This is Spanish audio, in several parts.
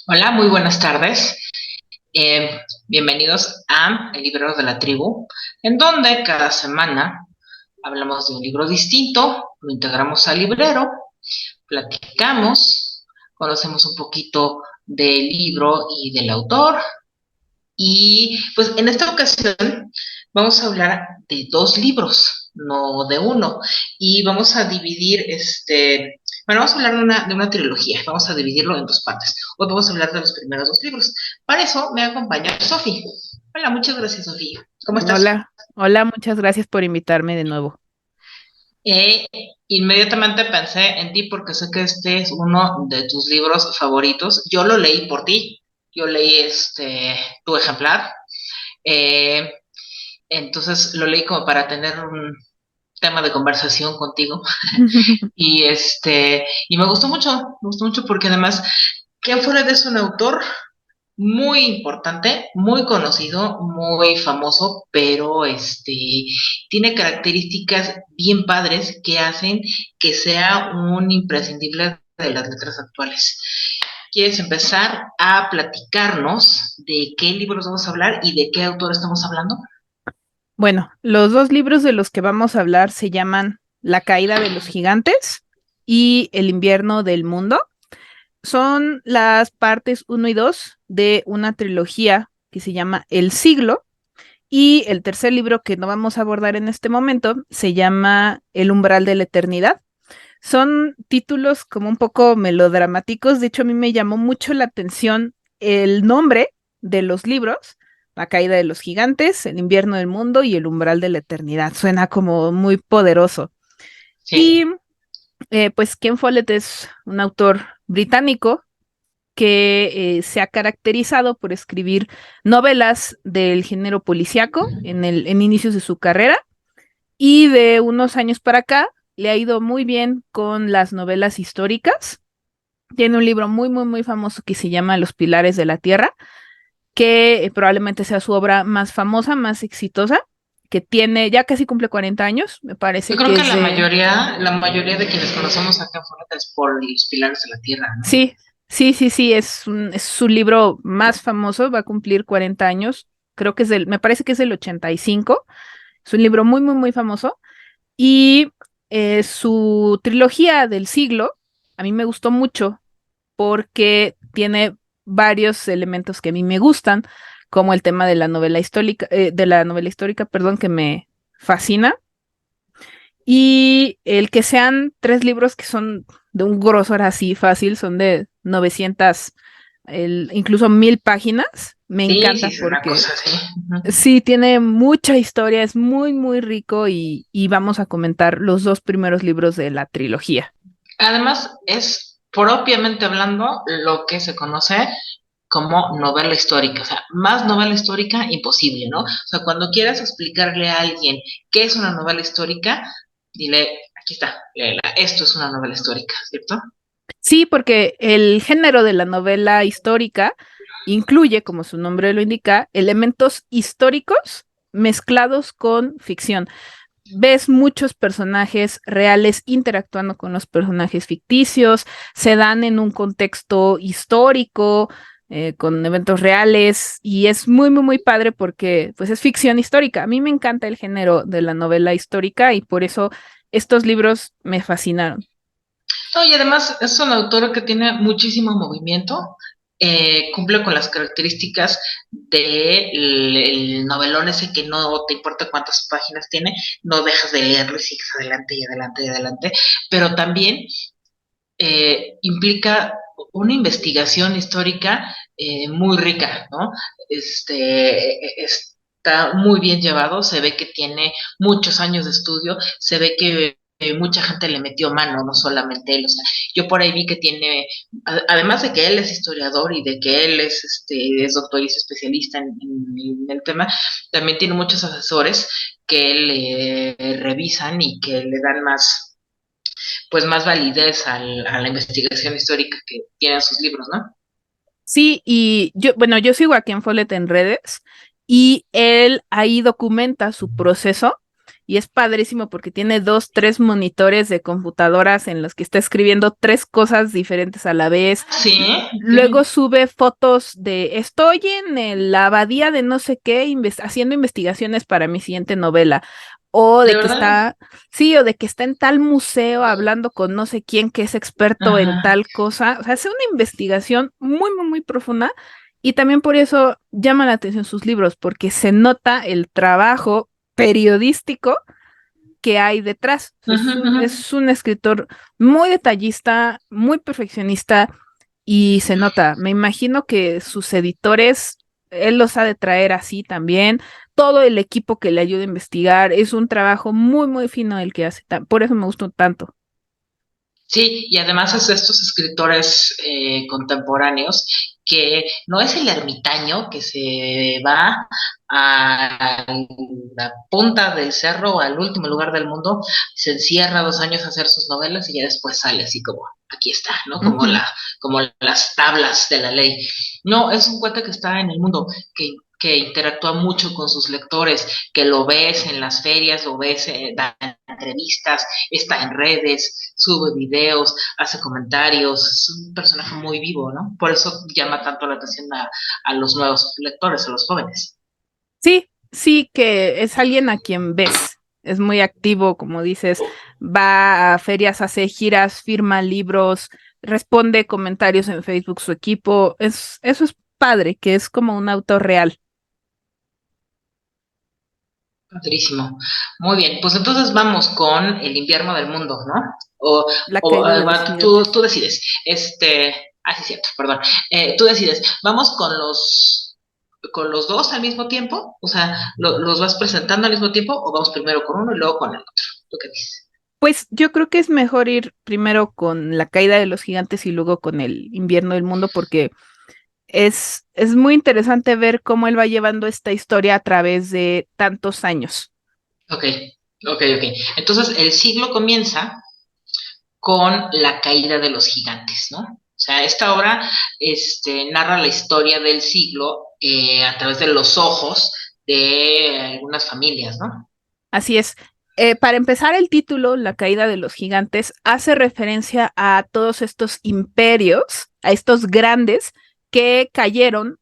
Hola, muy buenas tardes. Bienvenidos a El Librero de la Tribu, en donde cada semana hablamos de un libro distinto, lo integramos al librero, platicamos, conocemos un poquito del libro y del autor. Y pues en esta ocasión vamos a hablar de dos libros, no de uno. Y vamos a dividir bueno, vamos a hablar de una trilogía, vamos a dividirlo en dos partes. Hoy vamos a hablar de los primeros dos libros. Para eso me acompaña Sofi. Hola, muchas gracias, Sofi. ¿Cómo estás? Hola, hola, muchas gracias por invitarme de nuevo. Eh, Inmediatamente pensé en ti porque sé que este es uno de tus libros favoritos. Yo lo leí por ti. Yo leí tu ejemplar. Eh, Entonces lo leí como para tener un tema de conversación contigo y me gustó mucho porque además Ken Follett es un autor muy importante, muy conocido, muy famoso, pero tiene características bien padres que hacen que sea un imprescindible de las letras actuales. ¿Quieres empezar a platicarnos de qué libros vamos a hablar y de qué autor estamos hablando? Bueno, los dos libros de los que vamos a hablar se llaman La caída de los gigantes y El invierno del mundo. Son las partes uno y 2 de una trilogía que se llama El siglo, y el tercer libro que no vamos a abordar en este momento se llama El umbral de la eternidad. Son títulos como un poco melodramáticos. De hecho, a mí me llamó mucho la atención el nombre de los libros: La caída de los gigantes, El invierno del mundo y El umbral de la eternidad. Suena como muy poderoso. Y Sí. pues Ken Follett es un autor británico que se ha caracterizado por escribir novelas del género policíaco en inicios de su carrera, y de unos años para acá le ha ido muy bien con las novelas históricas. Tiene un libro muy, muy, muy famoso que se llama Los Pilares de la Tierra, que probablemente sea su obra más famosa, más exitosa, que tiene, ya casi cumple 40 años, me Yo parece creo que que es de... la mayoría de quienes conocemos acá afuera es por los pilares de la tierra, ¿no? Sí, sí, sí, sí, es su libro más famoso, va a cumplir 40 años, creo que es del, me parece que es del 85. Es un libro muy, muy, muy famoso. Y su trilogía del siglo a mí me gustó mucho porque tiene varios elementos que a mí me gustan, como el tema de la novela histórica, perdón, que me fascina, y el que sean tres libros que son de un grosor así fácil, son de 900, incluso 1000 páginas. Me Sí, encanta sí, es una porque cosa así. Ujú. sí, tiene mucha historia, es muy, muy rico, y vamos a comentar los dos primeros libros de la trilogía. Además, es propiamente hablando lo que se conoce como novela histórica, o sea, más novela histórica imposible, ¿no? O sea, cuando quieras explicarle a alguien qué es una novela histórica, dile, aquí está, léela, esto es una novela histórica, ¿cierto? Sí, porque el género de la novela histórica incluye, como su nombre lo indica, elementos históricos mezclados con ficción. Ves muchos personajes reales interactuando con los personajes ficticios, se dan en un contexto histórico, con eventos reales, y es muy, muy, muy padre porque pues es ficción histórica. A mí me encanta el género de la novela histórica y por eso estos libros me fascinaron. No, y además es un autor que tiene muchísimo movimiento, cumple con las características del novelón ese que no te importa cuántas páginas tiene, no dejas de leerlo y sigues adelante y adelante y adelante, pero también implica una investigación histórica muy rica, ¿no? Está muy bien llevado, se ve que tiene muchos años de estudio, se ve que mucha gente le metió mano, no solamente él. O sea, yo por ahí vi que tiene, además de que él es historiador y de que él es doctor y es especialista en el tema, también tiene muchos asesores que le revisan y que le dan más validez a la investigación histórica que tienen sus libros, ¿no? Sí, y yo, bueno, yo sigo a Ken Follett en redes, y él ahí documenta su proceso, y es padrísimo porque tiene 2, 3 monitores de computadoras en los que está escribiendo 3 cosas diferentes a la vez. Sí, Luego sube fotos de estoy en la abadía de no sé qué, haciendo investigaciones para mi siguiente novela. O de de que verdad. está, sí, o de que está en tal museo hablando con no sé quién que es experto en Ajá. tal cosa. O sea, hace una investigación muy, muy, muy profunda. Y también por eso llama la atención sus libros, porque se nota el trabajo periodístico que hay detrás. O sea, Ujú, ujú. es un escritor muy detallista, muy perfeccionista y se nota. Me imagino que sus editores, él los ha de traer así también. Todo el equipo que le ayuda a investigar es un trabajo muy, muy fino el que hace. Por eso me gustó tanto. Sí, y además es de estos escritores contemporáneos que no es el ermitaño que se va a la punta del cerro, al último lugar del mundo, se encierra 2 años a hacer sus novelas y ya después sale así como, aquí está, ¿no? Ujú. Como las tablas de la ley. No, es un cuate que está en el mundo, que interactúa mucho con sus lectores, que lo ves en las ferias, lo ves, da entrevistas, está en redes, sube videos, hace comentarios, es un personaje muy vivo, ¿no? Por eso llama tanto la atención a los nuevos lectores, a los jóvenes. Sí, sí, que es alguien a quien ves. Es muy activo, como dices, va a ferias, hace giras, firma libros, responde comentarios en Facebook su equipo. Eso es padre, que es como un autor real. Padrísimo. Muy bien, pues entonces vamos con el invierno del mundo, ¿no? O, La caída de los tú gigantes. decides. Sí, cierto, perdón. Tú decides. ¿Vamos con los dos al mismo tiempo? O sea, ¿los vas presentando al mismo tiempo o vamos primero con uno y luego con el otro? ¿Tú qué dices? Pues yo creo que es mejor ir primero con la caída de los gigantes y luego con el invierno del mundo, porque es muy interesante ver cómo él va llevando esta historia a través de tantos años. Ok, ok. Entonces, el siglo comienza con la caída de los gigantes, ¿no? O sea, esta obra narra la historia del siglo a través de los ojos de algunas familias, ¿no? Así es. Para empezar, el título, La caída de los gigantes, hace referencia a todos estos imperios, a estos grandes que cayeron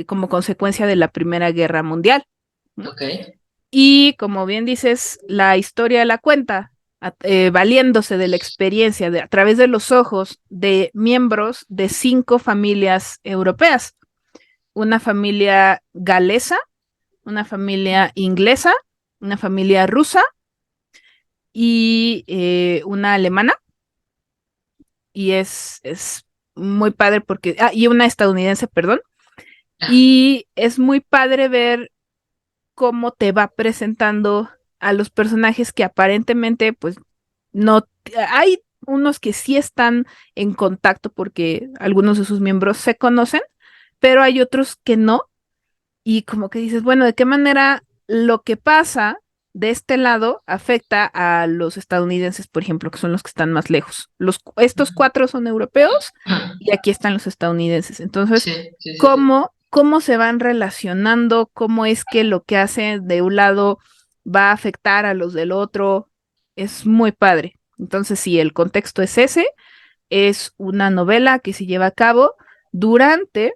como consecuencia de la Primera Guerra Mundial. ¿No? Ok. Y como bien dices, la historia la cuenta valiéndose de la experiencia a través de los ojos de miembros de 5 familias europeas. Una familia galesa, una familia inglesa, una familia rusa y una alemana. Y es muy padre porque, y una estadounidense, perdón. Ah, Y es muy padre ver cómo te va presentando a los personajes que aparentemente, pues, no, hay unos que sí están en contacto porque algunos de sus miembros se conocen, pero hay otros que no. Y como que dices, bueno, ¿de qué manera lo que pasa de este lado afecta a los estadounidenses, por ejemplo, que son los que están más lejos? Estos 4 son europeos y aquí están los estadounidenses. Entonces, sí, sí, sí, sí. ¿cómo se van relacionando? ¿Cómo es que lo que hace de un lado va a afectar a los del otro? Es muy padre. Entonces, sí, el contexto es ese. Es una novela que se lleva a cabo durante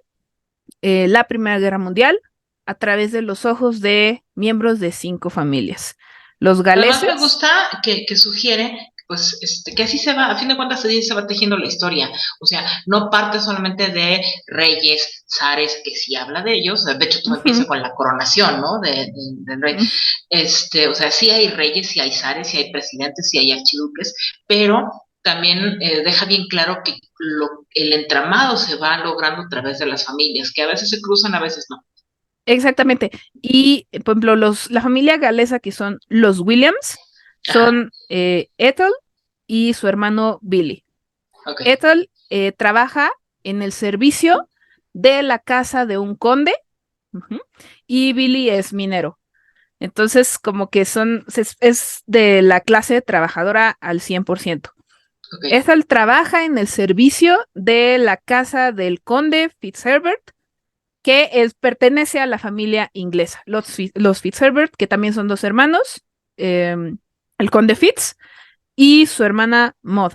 la Primera Guerra Mundial a través de los ojos de miembros de 5 familias. Los Además me galeses, gusta que sugiere, pues, que así se va, a fin de cuentas se va tejiendo la historia. O sea, no parte solamente de reyes, zares, que sí habla de ellos. De hecho, todo ujú, empieza con la coronación, ¿no? Del rey. ujú, O sea, sí hay reyes, sí hay zares, sí hay presidentes, sí hay archiduques, pero también deja bien claro que el entramado se va logrando a través de las familias, que a veces se cruzan, a veces no. exactamente. Y, por ejemplo, la familia galesa que son los Williams Ajá, son Ethel y su hermano Billy. ok. Ethel trabaja en el servicio de la casa de un conde, ujú, y Billy es minero. Entonces, como que es de la clase trabajadora al 100%. Ok. Ethel trabaja en el servicio de la casa del conde Fitzherbert, que pertenece a la familia inglesa. Los Fitzherbert, que también son 2 hermanos, el conde Fitz y su hermana Maud.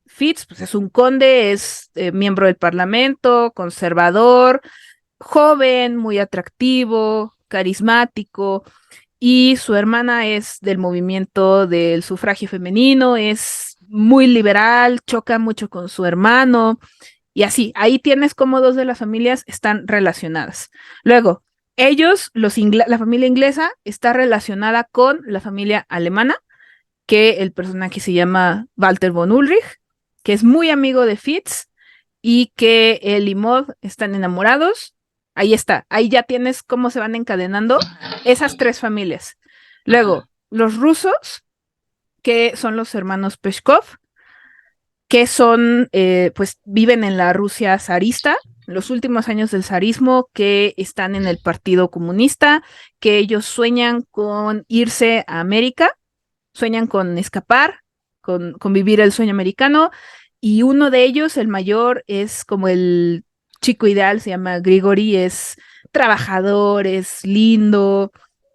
Fitz, pues es un conde, es miembro del parlamento, conservador, joven, muy atractivo, carismático, y su hermana es del movimiento del sufragio femenino, es muy liberal, choca mucho con su hermano, y así, ahí tienes como dos de las familias están relacionadas. Luego, ellos, la familia inglesa, está relacionada con la familia alemana, que el personaje se llama Walter von Ulrich, que es muy amigo de Fitz y que él y Maud están enamorados. Ahí está, ahí ya tienes cómo se van encadenando esas tres familias. Luego, los rusos, que son los hermanos Peshkov, que son, pues viven en la Rusia zarista, los últimos años del zarismo, que están en el Partido Comunista, que ellos sueñan con irse a América, sueñan con escapar, con vivir el sueño americano, y uno de ellos, el mayor, es como el chico ideal, se llama Grigori, es trabajador, es lindo,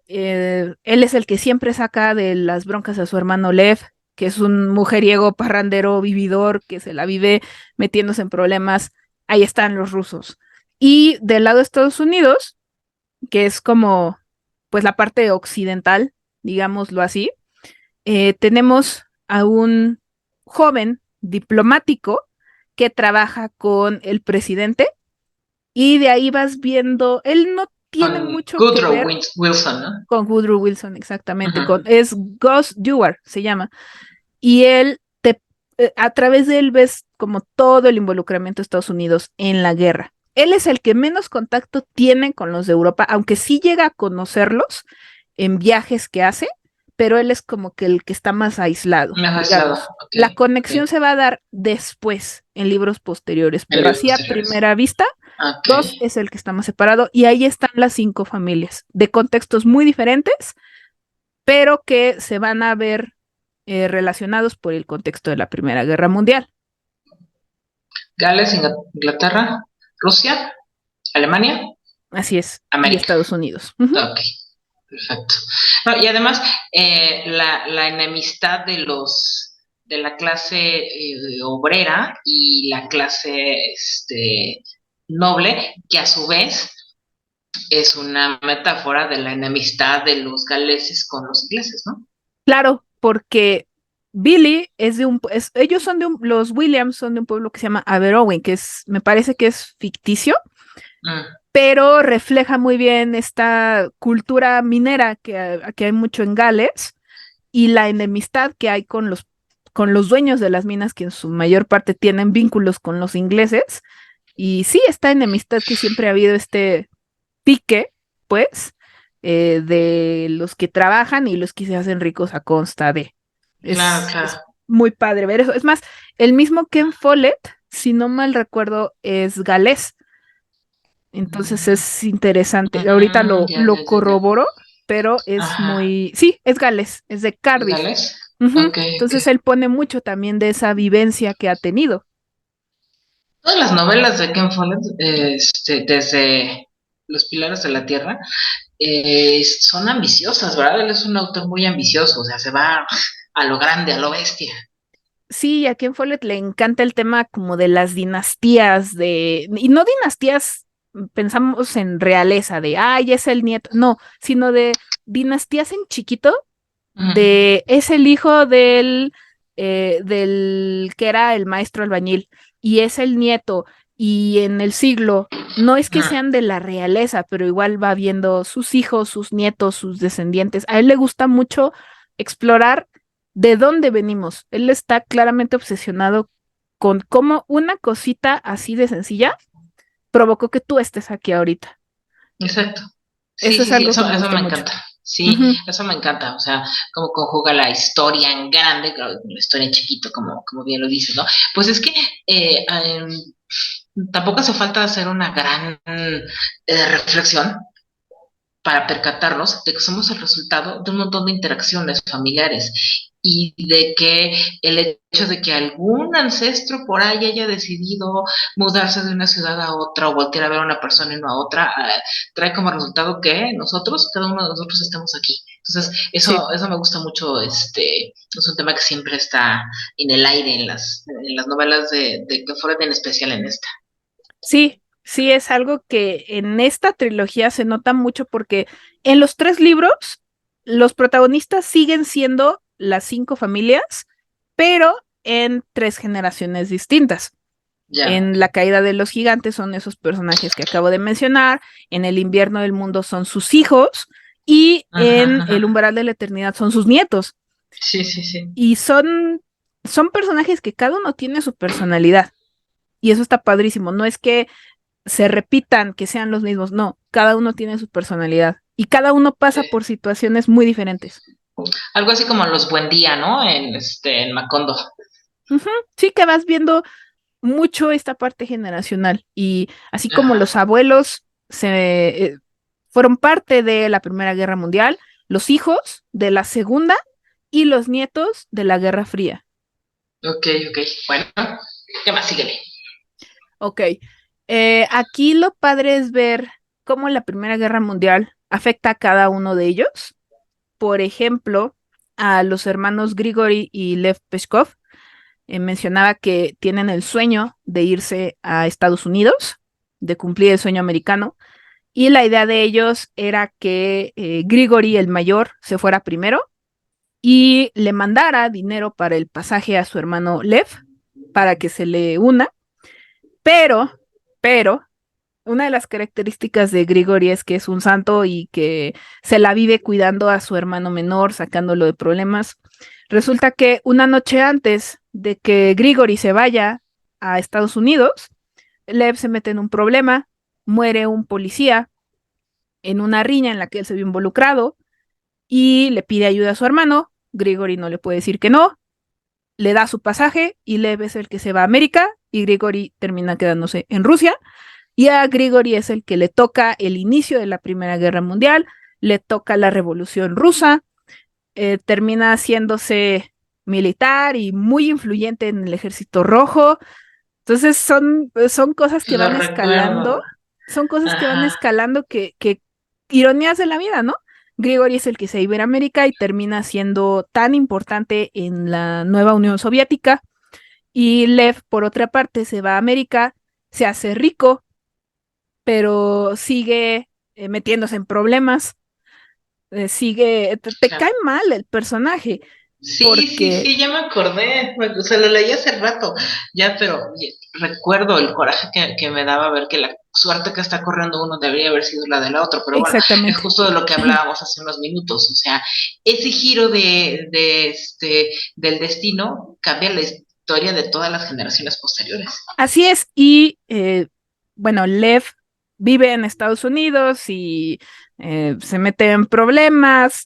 él es el que siempre saca de las broncas a su hermano Lev, que es un mujeriego, parrandero, vividor, que se la vive metiéndose en problemas. Ahí están los rusos. Y del lado de Estados Unidos, que es como, pues la parte occidental, digámoslo así, tenemos a un joven diplomático que trabaja con el presidente y de ahí vas viendo, él no tiene Con mucho que Woodrow ver Wilson, ¿no? con Woodrow Wilson, exactamente, Ajá. es Gus Dewar, se llama, y a través de él ves como todo el involucramiento de Estados Unidos en la guerra. Él es el que menos contacto tiene con los de Europa, aunque sí llega a conocerlos en viajes que hace, pero él es como que el que está más aislado, Más aislado, digamos. ok, La conexión ok. se va a dar después, en libros posteriores, En pero libros así a posteriores. primera vista, Ok. Gus es el que está más separado y ahí están las 5 familias, de contextos muy diferentes, pero que se van a ver relacionados por el contexto de la Primera Guerra Mundial. Gales, Inglaterra, Rusia, Alemania, Así es, y América. Estados Unidos. Ujú. Ok, perfecto. No, y además, la enemistad de la clase obrera y la clase noble, que a su vez es una metáfora de la enemistad de los galeses con los ingleses, ¿no? Claro, porque Billy es de ellos son los Williams son de un pueblo que se llama Aberowin, me parece que es ficticio, Mm, pero refleja muy bien esta cultura minera que hay mucho en Gales y la enemistad que hay con los dueños de las minas, que en su mayor parte tienen vínculos con los ingleses. Y sí, esta enemistad que siempre ha habido, este pique, pues, de los que trabajan y los que se hacen ricos a consta de. claro, Es claro. muy padre ver eso. Es más, el mismo Ken Follett, si no mal recuerdo, es galés. Entonces es interesante. Ahorita Ya, lo ya, ya, ya. corroboro, pero es Ajá. muy... Sí, es galés, es de Cardiff. ¿Gales? Ujú. Ok, ok. Entonces él pone mucho también de esa vivencia que ha tenido. Todas las novelas de Ken Follett, desde Los Pilares de la Tierra, son ambiciosas, ¿verdad? Él es un autor muy ambicioso, o sea, se va a lo grande, a lo bestia. Sí, a Ken Follett le encanta el tema como de las dinastías, y no dinastías, pensamos en realeza, de, ay, es el nieto, no, sino de dinastías en chiquito, Ujú. es el hijo del que era el maestro albañil, y es el nieto, y en el siglo, no es que Ujú. sean de la realeza, pero igual va viendo sus hijos, sus nietos, sus descendientes. A él le gusta mucho explorar de dónde venimos. Él está claramente obsesionado con cómo una cosita así de sencilla provocó que tú estés aquí ahorita. Exacto. Sí, Eso es sí, sí, algo que me eso gusta me mucho. encanta. Sí, Ujú. eso me encanta. O sea, cómo conjuga la historia en grande, claro, la historia en chiquito, como bien lo dices, ¿no? Pues es que tampoco hace falta hacer una gran reflexión para percatarnos de que somos el resultado de un montón de interacciones familiares y de que el hecho de que algún ancestro por ahí haya decidido mudarse de una ciudad a otra o voltear a ver a una persona y no a otra, trae como resultado que nosotros, cada uno de nosotros estamos aquí. Entonces, Sí, eso me gusta mucho, es un tema que siempre está en el aire en las novelas de que fueron en especial en esta. sí, sí es algo que en esta trilogía se nota mucho porque en los tres libros los protagonistas siguen siendo las cinco familias, pero en tres generaciones distintas. Ya. En La caída de los gigantes son esos personajes que acabo de mencionar, en El invierno del mundo son sus hijos y Ajá, en El ajá. umbral de la eternidad son sus nietos. Sí, sí, sí. Y son personajes que cada uno tiene su personalidad. Y eso está padrísimo. No es que se repitan, que sean los mismos, no, cada uno tiene su personalidad y cada uno pasa Sí. por situaciones muy diferentes. Algo así como los Buen Día, ¿no? En Macondo. Ujú. Sí que vas viendo mucho esta parte generacional y así como Ajá. los abuelos fueron parte de la Primera Guerra Mundial, los hijos de la Segunda y los nietos de la Guerra Fría. Ok, ok. Bueno, ¿qué más? Síguele. Ok, aquí lo padre es ver cómo la Primera Guerra Mundial afecta a cada uno de ellos. Por ejemplo, a los hermanos Grigori y Lev Peskov, mencionaba que tienen el sueño de irse a Estados Unidos, de cumplir el sueño americano, y la idea de ellos era que Grigori, el mayor, se fuera primero y le mandara dinero para el pasaje a su hermano Lev para que se le una, pero, pero, una de las características de Grigori es que es un santo y que se la vive cuidando a su hermano menor, sacándolo de problemas. Resulta que una noche antes de que Grigori se vaya a Estados Unidos, Lev se mete en un problema, muere un policía en una riña en la que él se vio involucrado y le pide ayuda a su hermano. Grigori no le puede decir que no, le da su pasaje y Lev es el que se va a América y Grigori termina quedándose en Rusia. Y a Grigori es el que le toca el inicio de la Primera Guerra Mundial, le toca la Revolución Rusa, termina haciéndose militar y muy influyente en el Ejército Rojo. Entonces son cosas que Lo van escalando, recuerdo. son cosas que van Ajá. escalando que ironías de la vida, ¿no? Grigori es el que se va a Iberoamérica y termina siendo tan importante en la nueva Unión Soviética. Y Lev, por otra parte, se va a América, se hace rico, pero sigue metiéndose en problemas, te cae Claro. mal el personaje, Sí, sí, porque sí, ya me acordé. O sea, lo leí hace rato, ya, pero recuerdo el coraje que me daba ver que la suerte que está corriendo uno debería haber sido la del otro. Pero bueno, es exactamente. justo de lo que hablábamos hace unos minutos. O sea, ese giro del destino cambia la historia de todas las generaciones posteriores. Así es, y bueno, Lev vive en Estados Unidos y se mete en problemas,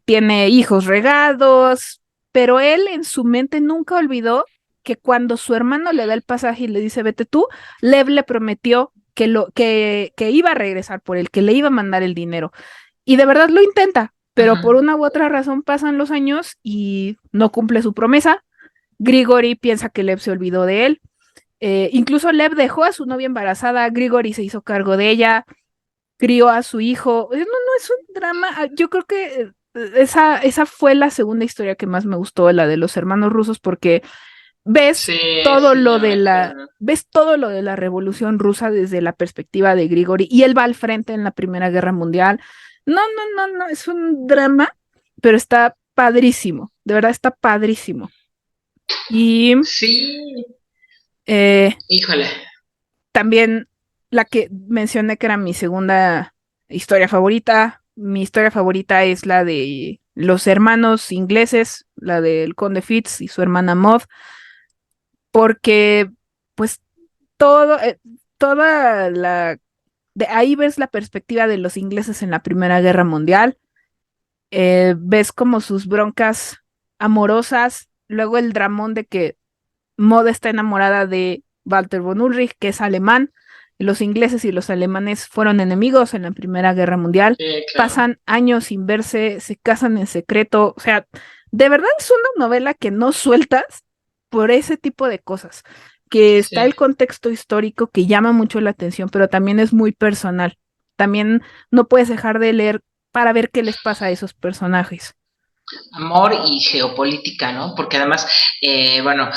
tiene hijos regados, pero él en su mente nunca olvidó que cuando su hermano le da el pasaje y le dice vete tú, Lev le prometió que iba a regresar por él, que le iba a mandar el dinero. Y de verdad lo intenta, pero Ajá. por una u otra razón pasan los años y no cumple su promesa. Grigori piensa que Lev se olvidó de él. Incluso Lev dejó a su novia embarazada, Grigori se hizo cargo de ella, crió a su hijo. No, no es un drama. Yo creo que esa fue la segunda historia que más me gustó, la de los hermanos rusos, porque ves Sí, todo sí, lo ya me de acuerdo. ves todo lo de la Revolución Rusa desde la perspectiva de Grigori y él va al frente en la Primera Guerra Mundial. No, no, no, no, es un drama, pero está padrísimo, de verdad está padrísimo. Y Sí, eh, híjole. también la que mencioné que era mi segunda historia favorita. Mi historia favorita es la de los hermanos ingleses, la del Conde Fitz y su hermana Maud, porque pues todo, toda la, de ahí ves la perspectiva de los ingleses en la Primera Guerra Mundial, ves como sus broncas amorosas, luego el dramón de que Maud está enamorada de Walter von Ulrich, que es alemán. Los ingleses y los alemanes fueron enemigos en la Primera Guerra Mundial. Sí, claro. Pasan años sin verse, se casan en secreto. O sea, de verdad es una novela que no sueltas por ese tipo de cosas. Que está Sí. el contexto histórico que llama mucho la atención, pero también es muy personal. También no puedes dejar de leer para ver qué les pasa a esos personajes. Amor y geopolítica, ¿no? Porque además, bueno,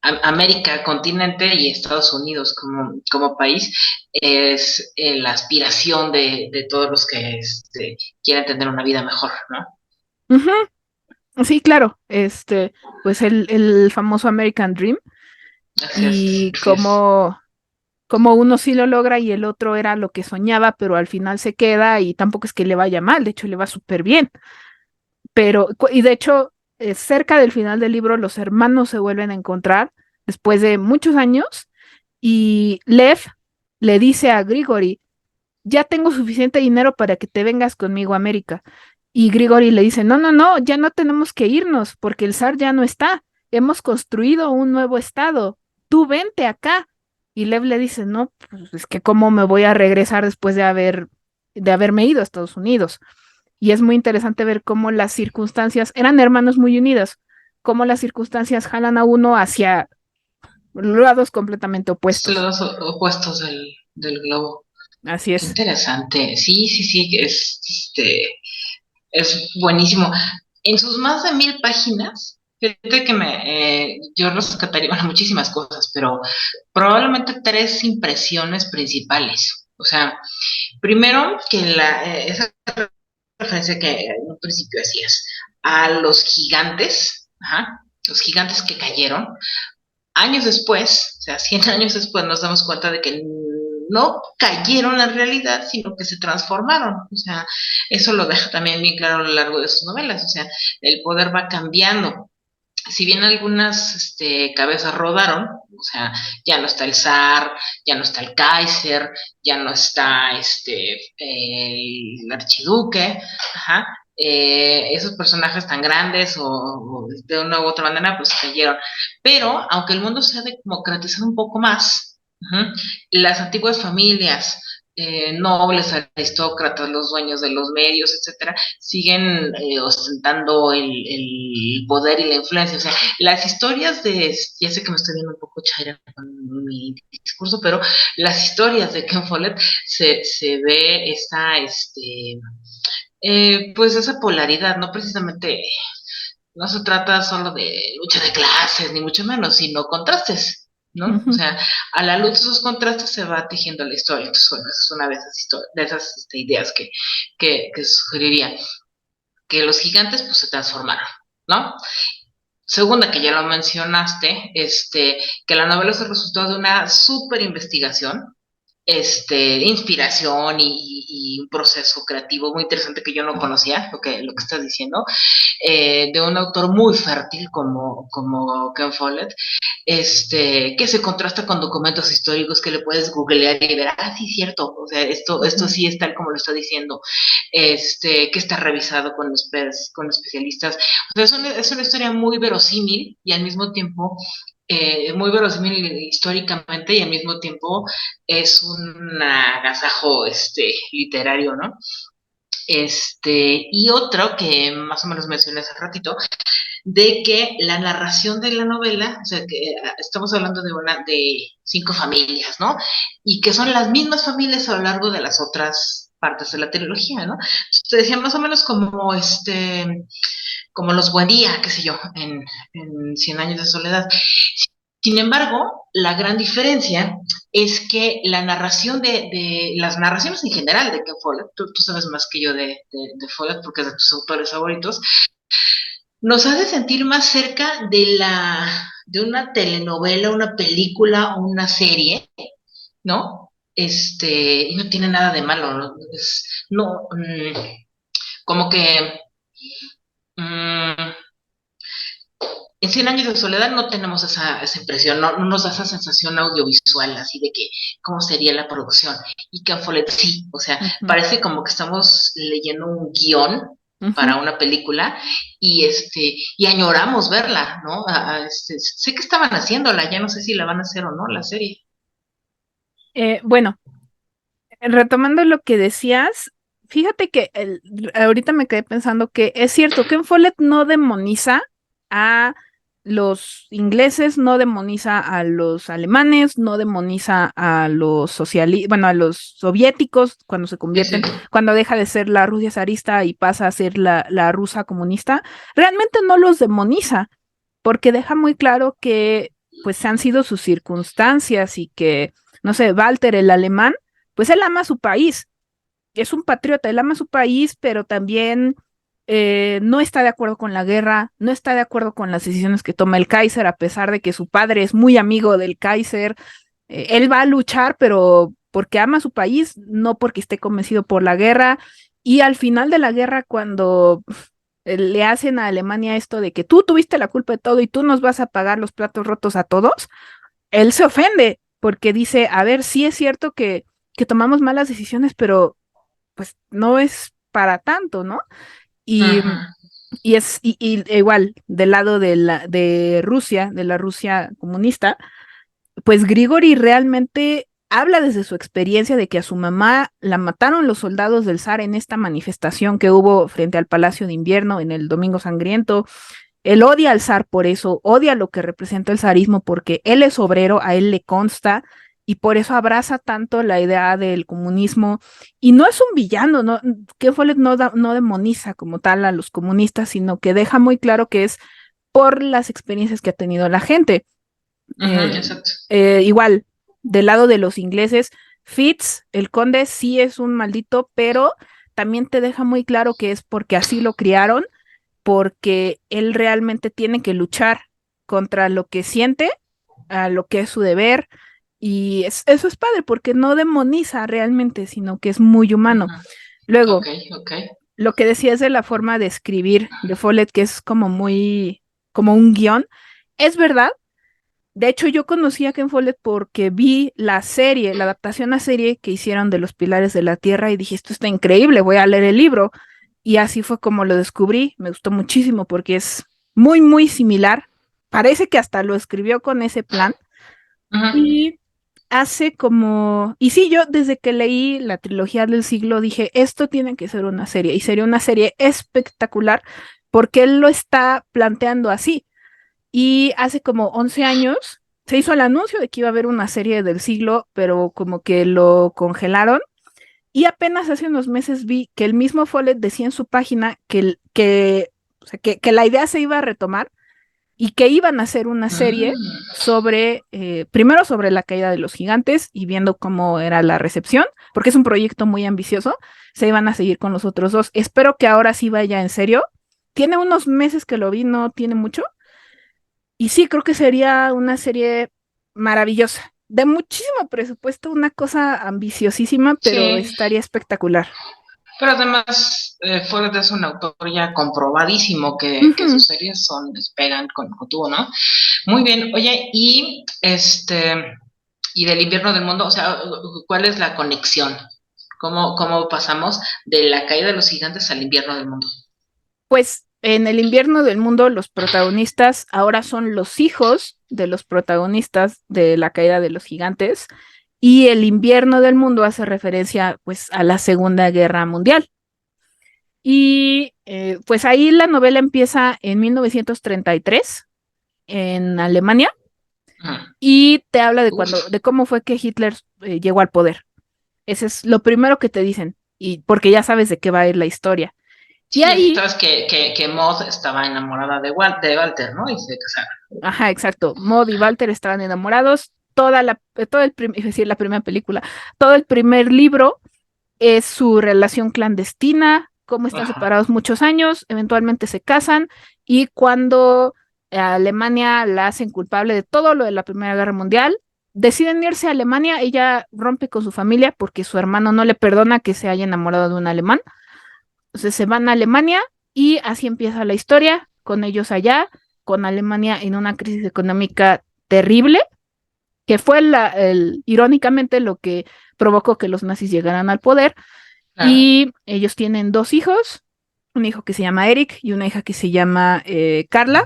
América, continente y Estados Unidos como país es la aspiración de todos los que quieren tener una vida mejor, ¿no? Ujú. Sí, claro, pues el famoso American Dream Así es, y así es. como uno sí lo logra y el otro era lo que soñaba, pero al final se queda y tampoco es que le vaya mal, de hecho le va súper bien. Y de hecho, cerca del final del libro, los hermanos se vuelven a encontrar después de muchos años y Lev le dice a Grigori, ya tengo suficiente dinero para que te vengas conmigo a América. Y Grigori le dice, no, no, no, ya no tenemos que irnos porque el zar ya no está. Hemos construido un nuevo estado. Tú vente acá. Y Lev le dice, no, pues es que cómo me voy a regresar después de haberme ido a Estados Unidos. Y es muy interesante ver cómo las circunstancias, eran hermanos muy unidos, cómo las circunstancias jalan a uno hacia lados completamente Los opuestos. dos opuestos del globo. Así Qué es. interesante. Sí, sí, sí, es buenísimo. En sus más de 1000 páginas, fíjate que yo rescataría, bueno, muchísimas cosas, pero probablemente tres impresiones principales. O sea, primero que esa referencia que en un principio hacías a los gigantes, ajá, los gigantes que cayeron, años después, o sea, 100 años después, nos damos cuenta de que no cayeron en realidad, sino que se transformaron. O sea, eso lo deja también bien claro a lo largo de sus novelas. O sea, el poder va cambiando. Si bien algunas cabezas rodaron, o sea, ya no está el zar, ya no está el Kaiser, ya no está el archiduque, ajá, esos personajes tan grandes o de una u otra manera pues cayeron. Pero aunque el mundo se ha democratizado un poco más, uh-huh, las antiguas familias, nobles, aristócratas, los dueños de los medios, etcétera, siguen ostentando el poder y la influencia. O sea, las historias ya sé que me estoy viendo un poco chaira con mi discurso, pero las historias de Ken Follett se ve pues esa polaridad, no precisamente, no se trata solo de lucha de clases, ni mucho menos, sino contrastes, ¿no? O Ujú. sea, a la luz de esos contrastes se va tejiendo la historia. Entonces, bueno, esa es una de esas ideas que sugeriría que los gigantes pues se transformaron, ¿no? Segunda, que ya lo mencionaste, que la novela es el resultado de una súper investigación, inspiración y un proceso creativo muy interesante que yo no conocía, lo que estás diciendo, de un autor muy fértil como Ken Follett, que se contrasta con documentos históricos que le puedes googlear y ver, ah, sí, cierto, o sea, esto Ujú. sí es tal como lo está diciendo, que está revisado con especialistas. O sea, es una historia muy verosímil y al mismo tiempo muy verosímil históricamente y al mismo tiempo es un agasajo literario, ¿no? Y otro que más o menos mencioné hace ratito, de que la narración de la novela, o sea, que estamos hablando de 5 familias, ¿no? Y que son las mismas familias a lo largo de las otras partes de la trilogía, ¿no? Entonces, te decía más o menos como los Buendía, qué sé yo, en Cien años de soledad. Sin embargo, la gran diferencia es que la narración las narraciones en general de Ken Follett, tú sabes más que yo de Follett porque es de tus autores favoritos, nos hace sentir más cerca de una telenovela, una película o una serie, ¿no? Y no tiene nada de malo, ¿no? Como que mm, en Cien años de soledad no tenemos esa impresión, no nos da esa sensación audiovisual, así de que cómo sería la producción. Y que Follett sí, o sea, Ujú. parece como que estamos leyendo un guión Ujú. para una película y añoramos verla, ¿no? Sé que estaban haciéndola, ya no sé si la van a hacer o no, la serie. Bueno, retomando lo que decías, fíjate que ahorita me quedé pensando que es cierto que Follett no demoniza a los ingleses, no demoniza a los alemanes, no demoniza a los a los soviéticos cuando se Sí, sí. convierten, cuando deja de ser la Rusia zarista y pasa a ser la Rusia comunista. Realmente no los demoniza, porque deja muy claro que pues han sido sus circunstancias y que, no sé, Walter, el alemán, pues él ama su país, es un patriota, él ama su país, pero también no está de acuerdo con la guerra, no está de acuerdo con las decisiones que toma el Kaiser, a pesar de que su padre es muy amigo del Kaiser. Él va a luchar, pero porque ama su país, no porque esté convencido por la guerra. Y al final de la guerra, cuando le hacen a Alemania esto de que tú tuviste la culpa de todo y tú nos vas a pagar los platos rotos a todos, él se ofende porque dice, a ver, sí es cierto que tomamos malas decisiones, pero pues no es para tanto, ¿no? Y, Ajá. y igual, del lado de Rusia, de la Rusia comunista, pues Grigori realmente habla desde su experiencia de que a su mamá la mataron los soldados del zar en esta manifestación que hubo frente al Palacio de Invierno en el Domingo Sangriento. Él odia al zar por eso, odia lo que representa el zarismo porque él es obrero, a él le consta y por eso abraza tanto la idea del comunismo y no es un villano, no, que Follett no demoniza como tal a los comunistas, sino que deja muy claro que es por las experiencias que ha tenido la gente. Ujú, Eh, exacto. igual, del lado de los ingleses, Fitz, el conde, sí es un maldito, pero también te deja muy claro que es porque así lo criaron, porque él realmente tiene que luchar contra lo que siente, a lo que es su deber, y eso es padre, porque no demoniza realmente, sino que es muy humano. Ujú. Ok, Luego, ok. lo que decías de la forma de escribir de Follett, que es como muy, como un guión, es verdad. De hecho, yo conocí a Ken Follett porque vi la serie, la adaptación a serie que hicieron de Los Pilares de la Tierra y dije, esto está increíble, voy a leer el libro. Y así fue como lo descubrí. Me gustó muchísimo porque es muy, muy similar. Parece que hasta lo escribió con ese plan. Ujú. Y hace como... Y sí, yo desde que leí la trilogía del siglo dije, esto tiene que ser una serie. Y sería una serie espectacular porque él lo está planteando así. Y hace como 11 años se hizo el anuncio de que iba a haber una serie del siglo, pero como que lo congelaron. Y apenas hace unos meses vi que el mismo Follett decía en su página o sea, que la idea se iba a retomar y que iban a hacer una serie Mm. sobre, primero sobre la caída de los gigantes y viendo cómo era la recepción, porque es un proyecto muy ambicioso, se iban a seguir con los otros dos. Espero que ahora sí vaya en serio. Tiene unos meses que lo vi, no tiene mucho, y sí, creo que sería una serie maravillosa, de muchísimo presupuesto, una cosa ambiciosísima, pero Sí, estaría espectacular. pero además Ford es un autor ya comprobadísimo que Ujú. sus series son, despegan con tubo, ¿no? Muy bien, oye, y del invierno del mundo, o sea, ¿cuál es la conexión? ¿Cómo pasamos de la caída de los gigantes al invierno del mundo? Pues en el invierno del mundo, los protagonistas ahora son los hijos de los protagonistas de la caída de los gigantes, y el invierno del mundo hace referencia pues a la Segunda Guerra Mundial. Y pues ahí la novela empieza en 1933 en Alemania Ujú. y te habla de Uf. de cómo fue que Hitler llegó al poder. Ese es lo primero que te dicen, y porque ya sabes de qué va a ir la historia. Y Sí, aquí ahí, sabes que Maud estaba enamorada de Walter, ¿no? Y se casaron. ajá, exacto, Maud y Walter estaban enamorados, todo es decir, la primera película, todo el primer libro es su relación clandestina, cómo están Ajá. separados muchos años, eventualmente se casan, y cuando a Alemania la hacen culpable de todo lo de la Primera Guerra Mundial, deciden irse a Alemania. Ella rompe con su familia porque su hermano no le perdona que se haya enamorado de un alemán. Entonces se van a Alemania y así empieza la historia, con ellos allá, con Alemania en una crisis económica terrible, que fue irónicamente lo que provocó que los nazis llegaran al poder. Claro. Y ellos tienen dos hijos, un hijo que se llama Eric y una hija que se llama Carla.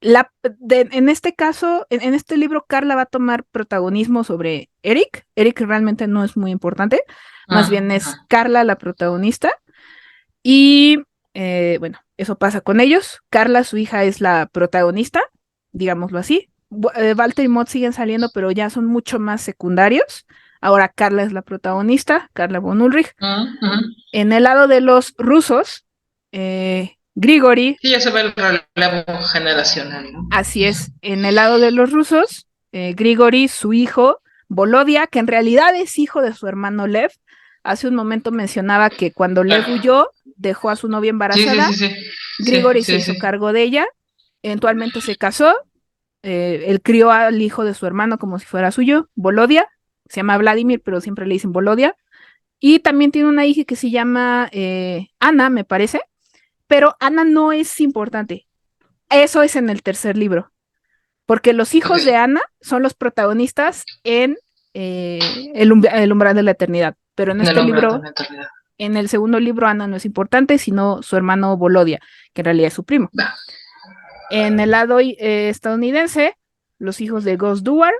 En este caso, en este libro, Carla va a tomar protagonismo sobre Eric. Eric realmente no es muy importante, más bien es Ajá. Carla la protagonista. Y bueno, eso pasa con ellos. Carla, su hija, es la protagonista. digámoslo así. Walter y Maud siguen saliendo, pero ya son mucho más secundarios. Ahora Carla es la protagonista, Carla von Ulrich. En el lado de los rusos, Grigori. Sí, ya se ve el relevo generacional, ¿no? Así es, en el lado de los rusos, Grigori, su hijo, Volodia, que en realidad es hijo de su hermano Lev. Hace un momento mencionaba que cuando Lev huyó, dejó a su novia embarazada. Grigori se hizo cargo de ella, eventualmente se casó, él crió al hijo de su hermano como si fuera suyo, Volodia, se llama Vladimir, pero siempre le dicen Volodia, y también tiene una hija que se llama Ana, me parece, pero Ana no es importante, eso es en el tercer libro, porque los hijos de Ana son los protagonistas en el umbral de la eternidad, pero en este libro, en el segundo libro, Ana no es importante, sino su hermano Volodia, que en realidad es su primo. En el lado estadounidense, los hijos de Ghost Duar,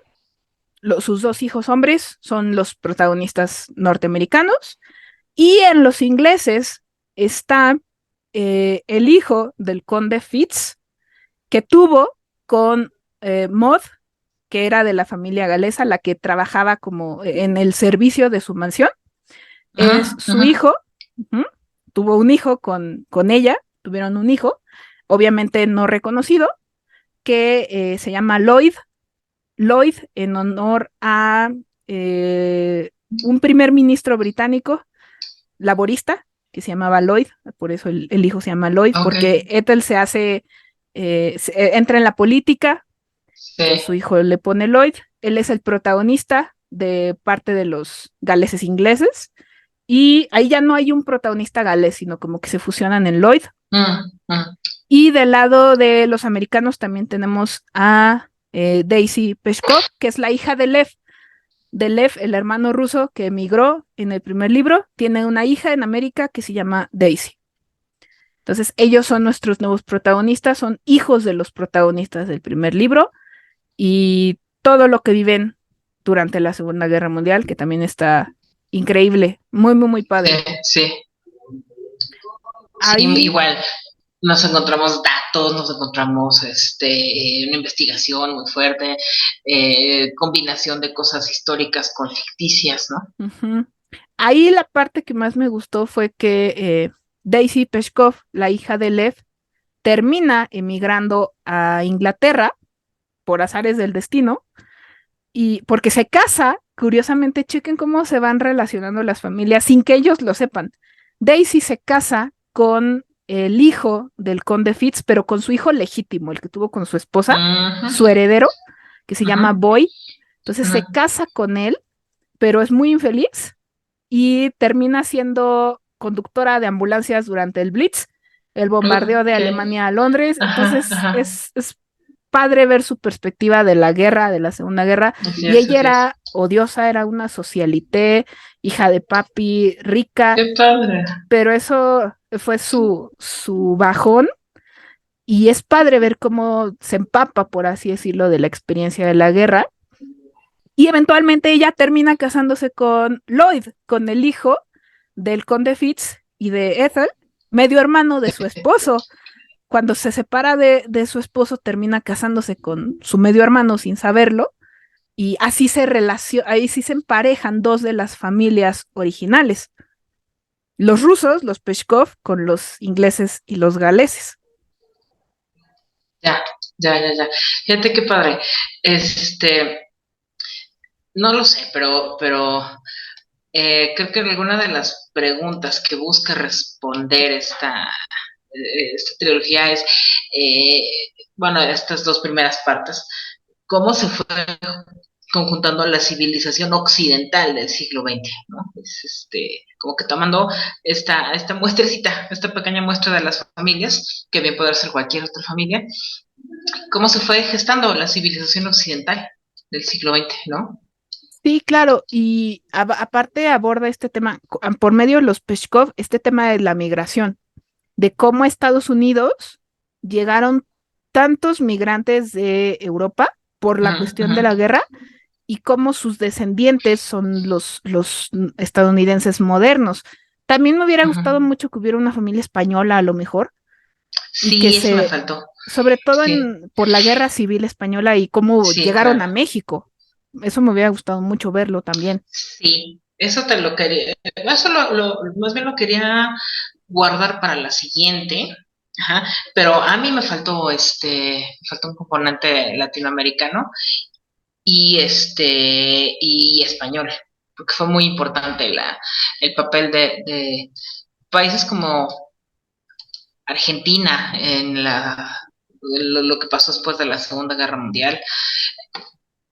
sus dos hijos hombres son los protagonistas norteamericanos, y en los ingleses está el hijo del conde Fitz, que tuvo con Maud, que era de la familia galesa, la que trabajaba como en el servicio de su mansión. Es su hijo, tuvo un hijo con ella, tuvieron un hijo, obviamente no reconocido, que se llama Lloyd. Lloyd en honor a un primer ministro británico laborista que se llamaba Lloyd, por eso el hijo se llama Lloyd, porque Ethel se hace, entra en la política, su hijo le pone Lloyd, él es el protagonista de parte de los galeses ingleses, y ahí ya no hay un protagonista galés, sino como que se fusionan en Lloyd. Y del lado de los americanos también tenemos a Daisy Peshkov, que es la hija de Lev. De Lev, el hermano ruso que emigró en el primer libro, tiene una hija en América que se llama Daisy. Entonces, ellos son nuestros nuevos protagonistas, son hijos de los protagonistas del primer libro, y todo lo que viven durante la Segunda Guerra Mundial, que también está increíble, muy, muy, muy padre. Sí. Ahí, igual. Nos encontramos datos, nos encontramos una investigación muy fuerte, combinación de cosas históricas con ficticias, ¿no? Ahí la parte que más me gustó fue que Daisy Peshkov, la hija de Lev, termina emigrando a Inglaterra por azares del destino, y porque se casa, curiosamente, chequen cómo se van relacionando las familias sin que ellos lo sepan. Daisy se casa con el hijo del conde Fitz, pero con su hijo legítimo, el que tuvo con su esposa, su heredero, que se llama Boy. Entonces se casa con él, pero es muy infeliz y termina siendo conductora de ambulancias durante el Blitz, el bombardeo de Alemania a Londres. Entonces es padre ver su perspectiva de la guerra, de la Segunda Guerra, y ella era odiosa, era una socialité, hija de papi, rica. ¡Qué padre! Pero eso fue su bajón, y es padre ver cómo se empapa, por así decirlo, de la experiencia de la guerra, y eventualmente ella termina casándose con Lloyd, con el hijo del conde Fitz y de Ethel, medio hermano de su esposo. Cuando se separa de su esposo, termina casándose con su medio hermano sin saberlo, y así ahí sí se emparejan dos de las familias originales. Los rusos, los Peshkov, con los ingleses y los galeses. Ya. Fíjate qué padre. No lo sé, pero creo que alguna de las preguntas que busca responder esta trilogía es, estas dos primeras partes, ¿cómo se fue conjuntando la civilización occidental del siglo XX, ¿no? Como que tomando esta muestrecita, esta pequeña muestra de las familias, que bien puede ser cualquier otra familia, cómo se fue gestando la civilización occidental del siglo XX, ¿no? Sí, claro, y aparte aborda este tema, por medio de los Peshkov, este tema de la migración, de cómo a Estados Unidos llegaron tantos migrantes de Europa por la cuestión de la guerra, y cómo sus descendientes son los estadounidenses modernos. También me hubiera gustado mucho que hubiera una familia española, a lo mejor. Sí, eso me faltó. sobre todo Sí, por la Guerra Civil Española y cómo sí, llegaron claro. a México. Eso me hubiera gustado mucho verlo también. Sí, eso te lo quería, eso más bien lo quería guardar para la siguiente, ajá, pero a mí me faltó un componente latinoamericano y español, porque fue muy importante el papel de países como Argentina en lo que pasó después de la Segunda Guerra Mundial,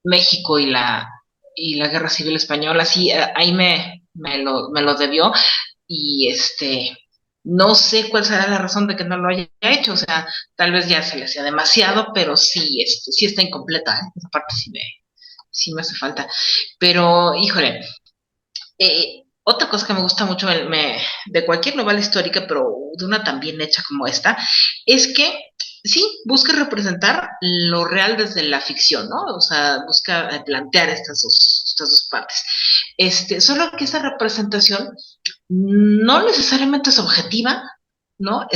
México y la Guerra Civil Española, sí, ahí me lo debió y no sé cuál será la razón de que no lo haya hecho, o sea, tal vez ya se le hacía demasiado, pero sí, sí está incompleta, ¿eh? Esa parte sí me hace falta. Pero, híjole, otra cosa que me gusta mucho de cualquier novela histórica, pero de una tan bien hecha como esta, es que sí, busca representar lo real desde la ficción, ¿no? O sea, busca plantear estas dos partes. Solo que esta representación no necesariamente es objetiva, ¿no?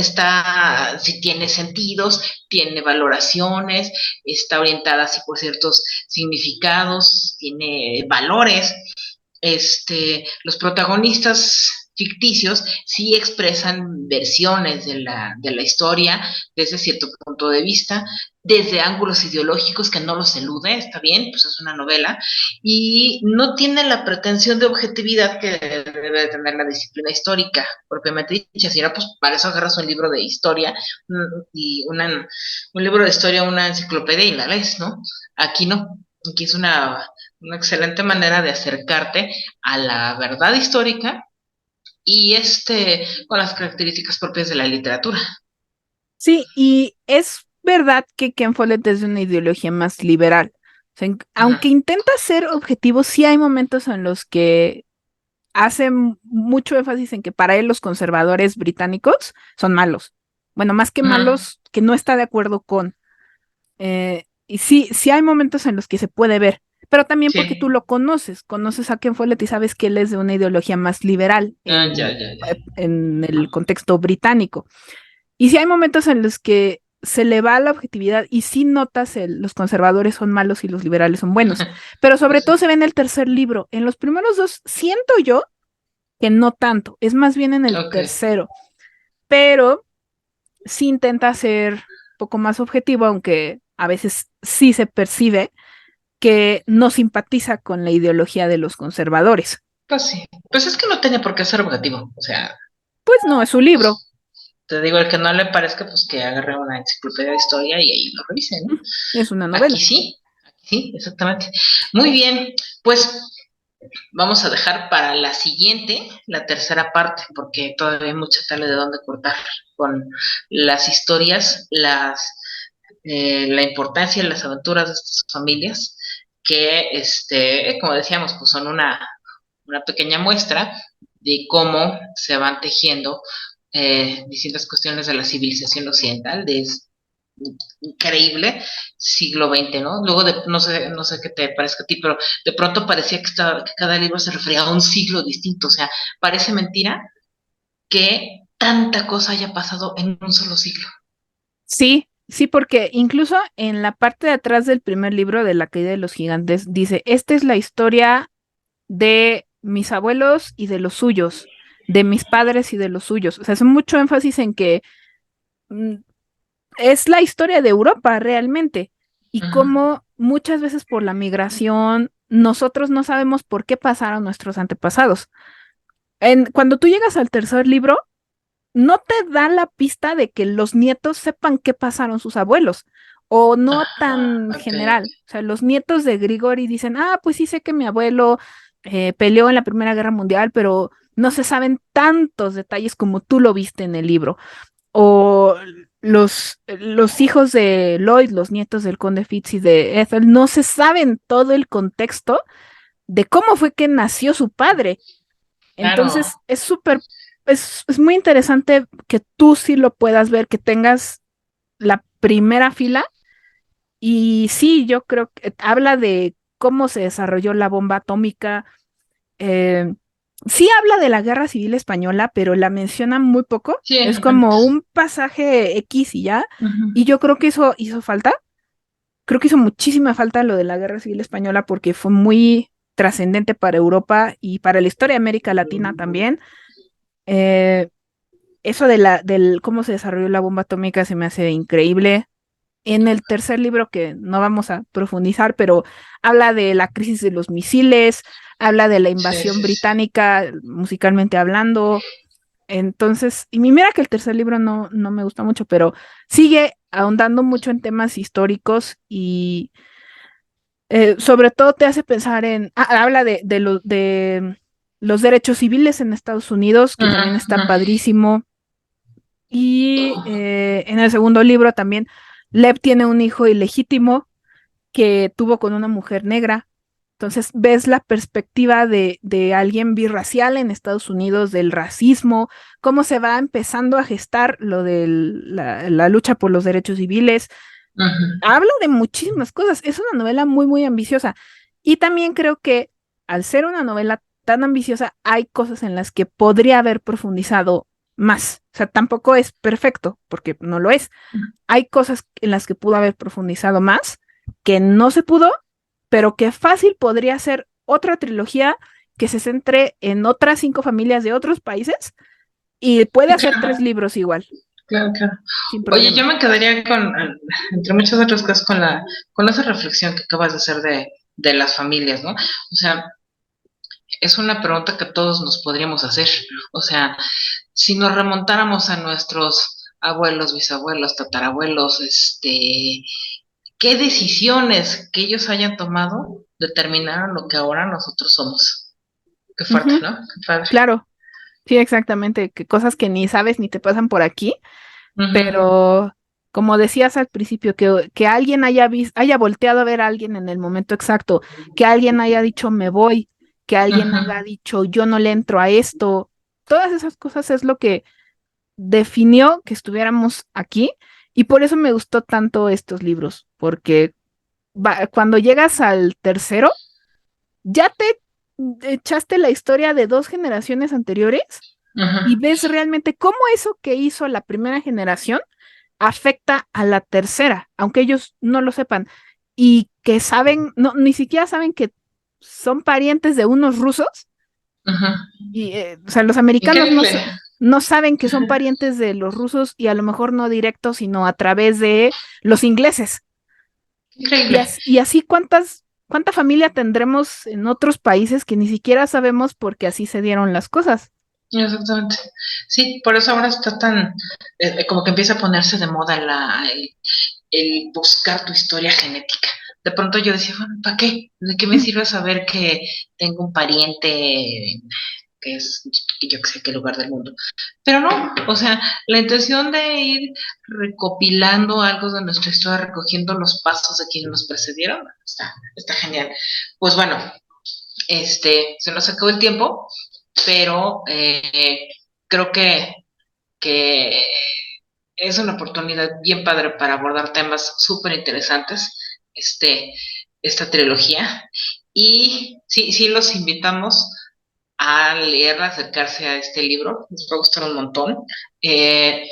Sí tiene sentidos, tiene valoraciones, está orientada así por ciertos significados, tiene valores, los protagonistas ficticios sí expresan versiones de la historia desde cierto punto de vista, desde ángulos ideológicos que no los elude, está bien, pues es una novela, y no tiene la pretensión de objetividad que debe tener la disciplina histórica, propiamente dicha, si no, pues para eso agarras un libro de historia y un libro de historia, una enciclopedia y la lees, ¿no? Aquí no, aquí es una excelente manera de acercarte a la verdad histórica y con las características propias de la literatura. Sí, y es verdad que Ken Follett es de una ideología más liberal. O sea, aunque Ajá, intenta ser objetivo, sí hay momentos en los que hace mucho énfasis en que para él los conservadores británicos son malos. Bueno, más que ajá, malos, que no está de acuerdo con. Y sí, sí hay momentos en los que se puede ver, pero también porque tú sí, lo conoces a Ken Follett y sabes que él es de una ideología más liberal ya, ya, ya. en el contexto británico. Y sí hay momentos en los que se le va la objetividad y sí notas los conservadores son malos y los liberales son buenos, pero sobre Pues todo sí. se ve en el tercer libro. En los primeros dos siento yo que no tanto, es más bien en el Ok. tercero, pero sí intenta ser un poco más objetivo, aunque a veces sí se percibe que no simpatiza con la ideología de los conservadores. Pues sí. Pues es que no tenía por qué ser objetivo. O sea, Pues no, es su libro, pues te digo, el que no le parezca, pues que agarre una enciclopedia de historia y ahí lo revise, ¿no? es una Aquí novela. sí, exactamente. Muy bien, pues vamos a dejar para la siguiente, la tercera parte, porque todavía hay mucha tela de dónde cortar con las historias, la importancia de las aventuras de estas familias, que, como decíamos, pues son una pequeña muestra de cómo se van tejiendo distintas cuestiones de la civilización occidental, increíble siglo XX, ¿no? Luego no sé qué te parezca a ti, pero de pronto parecía que cada libro se refería a un siglo distinto, o sea, parece mentira que tanta cosa haya pasado en un solo siglo. Sí, sí, porque incluso en la parte de atrás del primer libro de La caída de los gigantes dice, esta es la historia de mis abuelos y de los suyos, de mis padres y de los suyos. O sea, hace mucho énfasis en que mm, es la historia de Europa realmente y Ujú. cómo muchas veces por la migración nosotros no sabemos por qué pasaron nuestros antepasados. Cuando tú llegas al tercer libro, no te da la pista de que los nietos sepan qué pasaron sus abuelos, o no Ajá, tan ok, general. O sea, los nietos de Grigori dicen, ah, pues sí sé que mi abuelo peleó en la Primera Guerra Mundial, pero no se saben tantos detalles como tú lo viste en el libro. O los hijos de Lloyd, los nietos del conde Fitz y de Ethel, no se saben todo el contexto de cómo fue que nació su padre. claro, Entonces, es muy interesante que tú sí lo puedas ver, que tengas la primera fila. Y sí, yo creo que habla de cómo se desarrolló la bomba atómica, eh, Sí habla de la Guerra Civil Española, pero la menciona muy poco. Sí, Es como apenas. un pasaje X y ya. Ujú. Y yo creo que eso hizo falta. Creo que hizo muchísima falta lo de la Guerra Civil Española porque fue muy trascendente para Europa y para la historia de América Latina también. Eh, Eso del cómo se desarrolló la bomba atómica se me hace increíble. En el tercer libro, que no vamos a profundizar, pero habla de la crisis de los misiles, habla de la Sí, invasión sí, sí. británica, musicalmente hablando. Entonces, y mira que el tercer libro no me gusta mucho, pero sigue ahondando mucho en temas históricos y sobre todo te hace pensar habla de los derechos civiles en Estados Unidos, que Ujú, también está ujú. padrísimo. Y en el segundo libro también, Lev tiene un hijo ilegítimo que tuvo con una mujer negra. Entonces ves la perspectiva de alguien birracial en Estados Unidos, del racismo, cómo se va empezando a gestar lo de la lucha por los derechos civiles. Ujú. Habla de muchísimas cosas. Es una novela muy, muy ambiciosa. Y también creo que al ser una novela tan ambiciosa, hay cosas en las que podría haber profundizado más. O sea, tampoco es perfecto, porque no lo es. Hay cosas en las que pudo haber profundizado más, que no se pudo, pero que fácil podría ser otra trilogía que se centre en otras 5 familias de otros países y puede hacer 3 libros igual, Claro, claro. sin Oye, yo problema. me quedaría con, entre muchas otras cosas, con esa reflexión que acabas de hacer de las familias, ¿no? O sea, es una pregunta que todos nos podríamos hacer. O sea, si nos remontáramos a nuestros abuelos, bisabuelos, tatarabuelos, ¿qué decisiones que ellos hayan tomado determinaron lo que ahora nosotros somos? Qué fuerte, Ujú, ¿no? Qué padre. claro, sí, exactamente, que cosas que ni sabes ni te pasan por aquí, Ujú, pero como decías al principio, que alguien haya volteado a ver a alguien en el momento exacto, que alguien haya dicho me voy, que alguien ujú. haya dicho yo no le entro a esto, todas esas cosas es lo que definió que estuviéramos aquí y por eso me gustó tanto estos libros, porque cuando llegas al tercero, ya te echaste la historia de 2 generaciones anteriores y Ujú. ves realmente cómo eso que hizo la primera generación afecta a la tercera, aunque ellos no lo sepan y que saben, no, ni siquiera saben que son parientes de unos rusos Ujú. y, o sea, los americanos Increíble. no saben que son parientes de los rusos y a lo mejor no directo, sino a través de los ingleses. Increíble. Y así cuánta familia tendremos en otros países que ni siquiera sabemos porque así se dieron las cosas. Exactamente. Sí, por eso ahora está tan, como que empieza a ponerse de moda el buscar tu historia genética. De pronto yo decía, bueno, ¿para qué? ¿De qué me sirve saber que tengo un pariente que es, yo que sé qué lugar del mundo? Pero no, o sea, la intención de ir recopilando algo de nuestra historia, recogiendo los pasos de quienes nos precedieron, está genial. Pues bueno, se nos acabó el tiempo, pero creo que es una oportunidad bien padre para abordar temas súper interesantes, este, esta trilogía. Y sí, sí los invitamos a leerla, acercarse a este libro, les va a gustar un montón. Eh,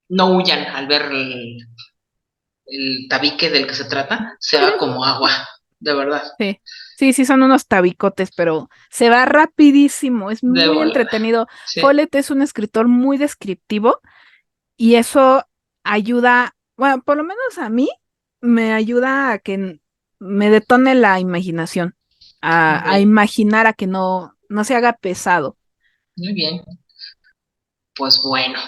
no huyan al ver el tabique del que se trata, se va como agua, de verdad, Sí, sí, sí, son unos tabicotes, pero se va rapidísimo, es de muy volada. entretenido. Sí, Follett es un escritor muy descriptivo y eso ayuda, bueno, por lo menos a mí me ayuda a que me detone la imaginación, muy a bien, imaginar, a que no se haga pesado. muy bien. Pues bueno,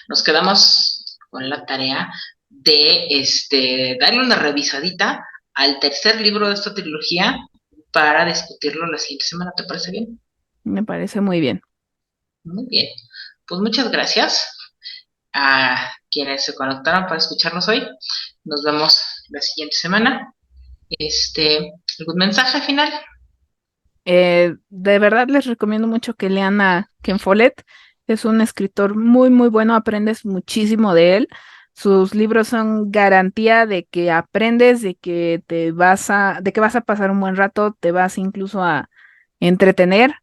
nos quedamos con la tarea de darle una revisadita al tercer libro de esta trilogía para discutirlo la siguiente semana. ¿Te parece bien? Me parece muy bien. Muy bien. Pues muchas gracias a quienes se conectaron para escucharnos hoy. Nos vemos la siguiente semana. ¿Algún mensaje final? De verdad les recomiendo mucho que lean a Ken Follett. Es un escritor muy, muy bueno, aprendes muchísimo de él. Sus libros son garantía de que aprendes, de que vas a pasar un buen rato, te vas incluso a entretener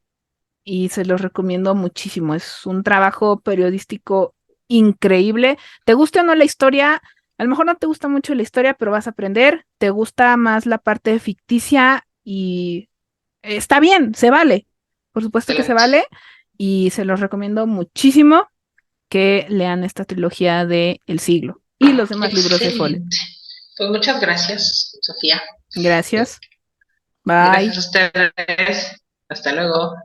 y se los recomiendo muchísimo. Es un trabajo periodístico increíble. ¿Te gusta o no la historia? A lo mejor no te gusta mucho la historia, pero vas a aprender. ¿Te gusta más la parte ficticia? Y está bien, se vale. Por supuesto que se Excelente. vale. Y se los recomiendo muchísimo que lean esta trilogía de El Siglo y los demás libros de Follett. Excelente. Pues muchas gracias, Sofía. Gracias. Gracias Bye. a ustedes. Hasta luego.